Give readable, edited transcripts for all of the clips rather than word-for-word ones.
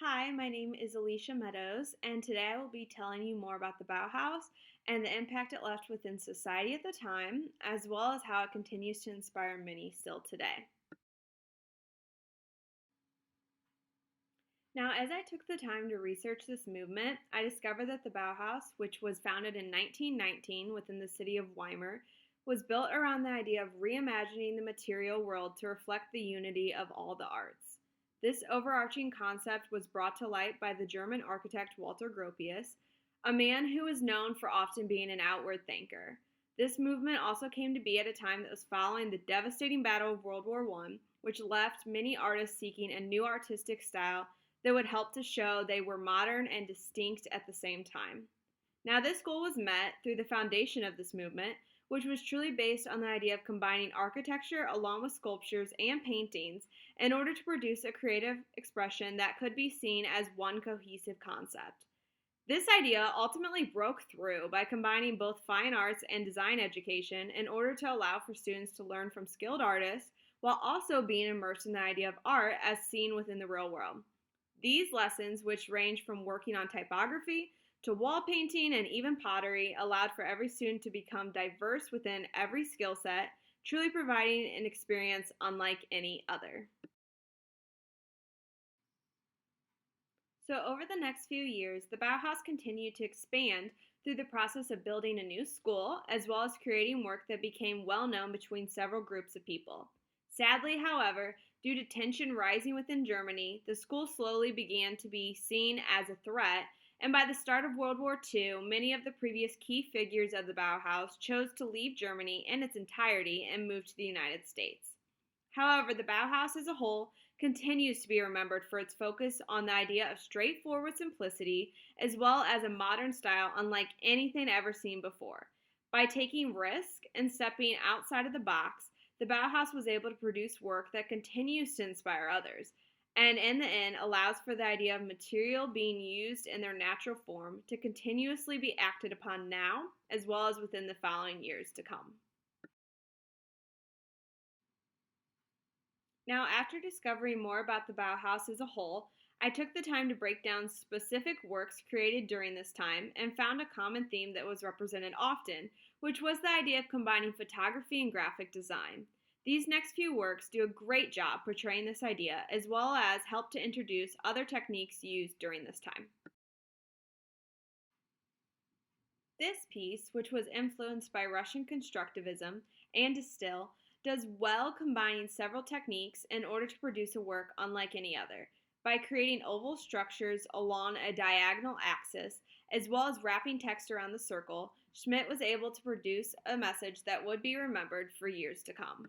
Hi, my name is Alicia Meadows, and today I will be telling you more about the Bauhaus and the impact it left within society at the time, as well as how it continues to inspire many still today. Now, as I took the time to research this movement, I discovered that the Bauhaus, which was founded in 1919 within the city of Weimar, was built around the idea of reimagining the material world to reflect the unity of all the arts. This overarching concept was brought to light by the German architect Walter Gropius, a man who is known for often being an outward thinker. This movement also came to be at a time that was following the devastating Battle of World War I, which left many artists seeking a new artistic style that would help to show they were modern and distinct at the same time. Now, this goal was met through the foundation of this movement, which was truly based on the idea of combining architecture along with sculptures and paintings in order to produce a creative expression that could be seen as one cohesive concept. This idea ultimately broke through by combining both fine arts and design education in order to allow for students to learn from skilled artists while also being immersed in the idea of art as seen within the real world. These lessons, which range from working on typography to wall painting and even pottery, allowed for every student to become diverse within every skill set, truly providing an experience unlike any other. So, over the next few years, the Bauhaus continued to expand through the process of building a new school, as well as creating work that became well known between several groups of people. Sadly, however, due to tension rising within Germany, the school slowly began to be seen as a threat, and by the start of World War II, many of the previous key figures of the Bauhaus chose to leave Germany in its entirety and move to the United States. However, the Bauhaus as a whole continues to be remembered for its focus on the idea of straightforward simplicity as well as a modern style unlike anything ever seen before. By taking risk and stepping outside of the box, the Bauhaus was able to produce work that continues to inspire others, and in the end allows for the idea of material being used in their natural form to continuously be acted upon now as well as within the following years to come. Now, after discovering more about the Bauhaus as a whole, I took the time to break down specific works created during this time and found a common theme that was represented often, which was the idea of combining photography and graphic design. These next few works do a great job portraying this idea as well as help to introduce other techniques used during this time. This piece, which was influenced by Russian constructivism and Distill, does well combining several techniques in order to produce a work unlike any other. By creating oval structures along a diagonal axis, as well as wrapping text around the circle, Schmidt was able to produce a message that would be remembered for years to come.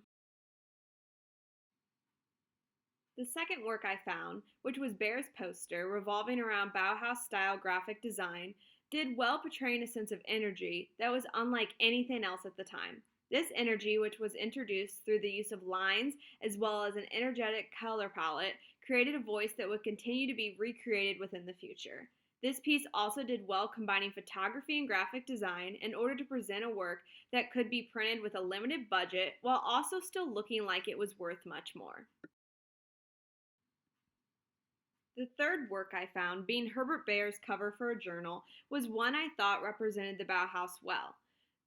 The second work I found, which was Bear's poster revolving around Bauhaus style graphic design, did well portraying a sense of energy that was unlike anything else at the time. This energy, which was introduced through the use of lines as well as an energetic color palette, created a voice that would continue to be recreated within the future. This piece also did well combining photography and graphic design in order to present a work that could be printed with a limited budget while also still looking like it was worth much more. The third work I found, being Herbert Baer's cover for a journal, was one I thought represented the Bauhaus well.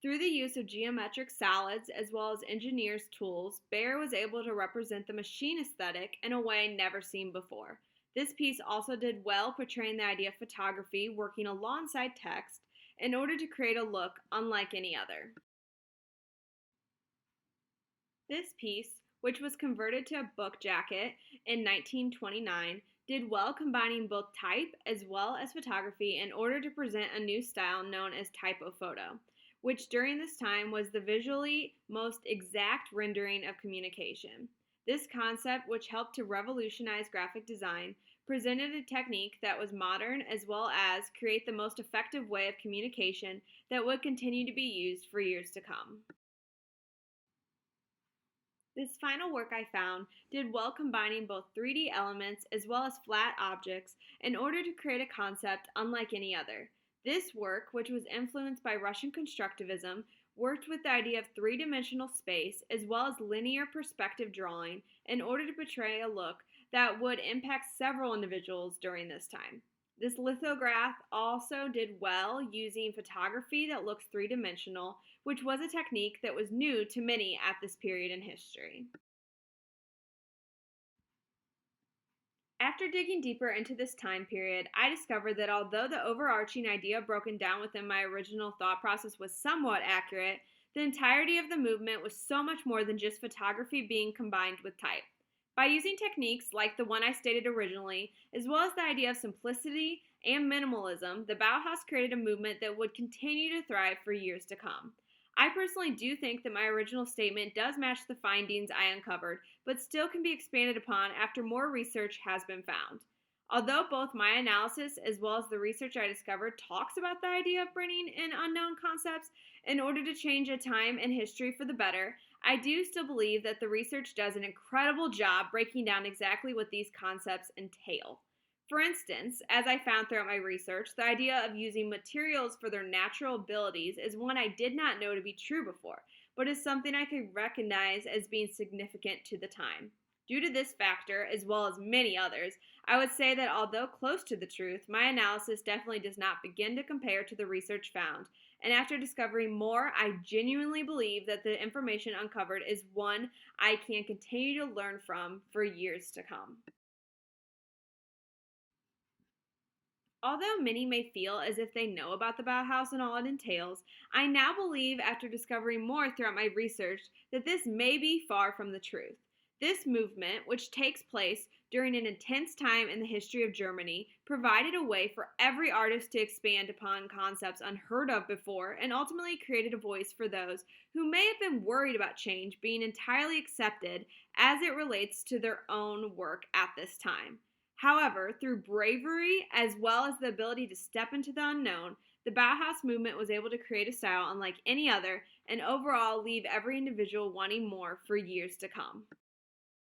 Through the use of geometric solids as well as engineers' tools, Baer was able to represent the machine aesthetic in a way never seen before. This piece also did well portraying the idea of photography working alongside text in order to create a look unlike any other. This piece, which was converted to a book jacket in 1929, did well combining both type as well as photography in order to present a new style known as typophoto, which during this time was the visually most exact rendering of communication. This concept, which helped to revolutionize graphic design, presented a technique that was modern as well as create the most effective way of communication that would continue to be used for years to come. This final work I found did well combining both 3D elements as well as flat objects in order to create a concept unlike any other. This work, which was influenced by Russian constructivism, worked with the idea of three-dimensional space as well as linear perspective drawing in order to portray a look that would impact several individuals during this time. This lithograph also did well using photography that looks three-dimensional, which was a technique that was new to many at this period in history. After digging deeper into this time period, I discovered that although the overarching idea broken down within my original thought process was somewhat accurate, the entirety of the movement was so much more than just photography being combined with type. By using techniques like the one I stated originally, as well as the idea of simplicity and minimalism, the Bauhaus created a movement that would continue to thrive for years to come. I personally do think that my original statement does match the findings I uncovered, but still can be expanded upon after more research has been found. Although both my analysis as well as the research I discovered talks about the idea of bringing in unknown concepts in order to change a time in history for the better, I do still believe that the research does an incredible job breaking down exactly what these concepts entail. For instance, as I found throughout my research, the idea of using materials for their natural abilities is one I did not know to be true before, but is something I could recognize as being significant to the time. Due to this factor, as well as many others, I would say that although close to the truth, my analysis definitely does not begin to compare to the research found. And after discovering more, I genuinely believe that the information uncovered is one I can continue to learn from for years to come. Although many may feel as if they know about the Bauhaus and all it entails, I now believe, after discovering more throughout my research, that this may be far from the truth. This movement, which takes place during an intense time in the history of Germany, provided a way for every artist to expand upon concepts unheard of before and ultimately created a voice for those who may have been worried about change being entirely accepted as it relates to their own work at this time. However, through bravery as well as the ability to step into the unknown, the Bauhaus movement was able to create a style unlike any other and overall leave every individual wanting more for years to come.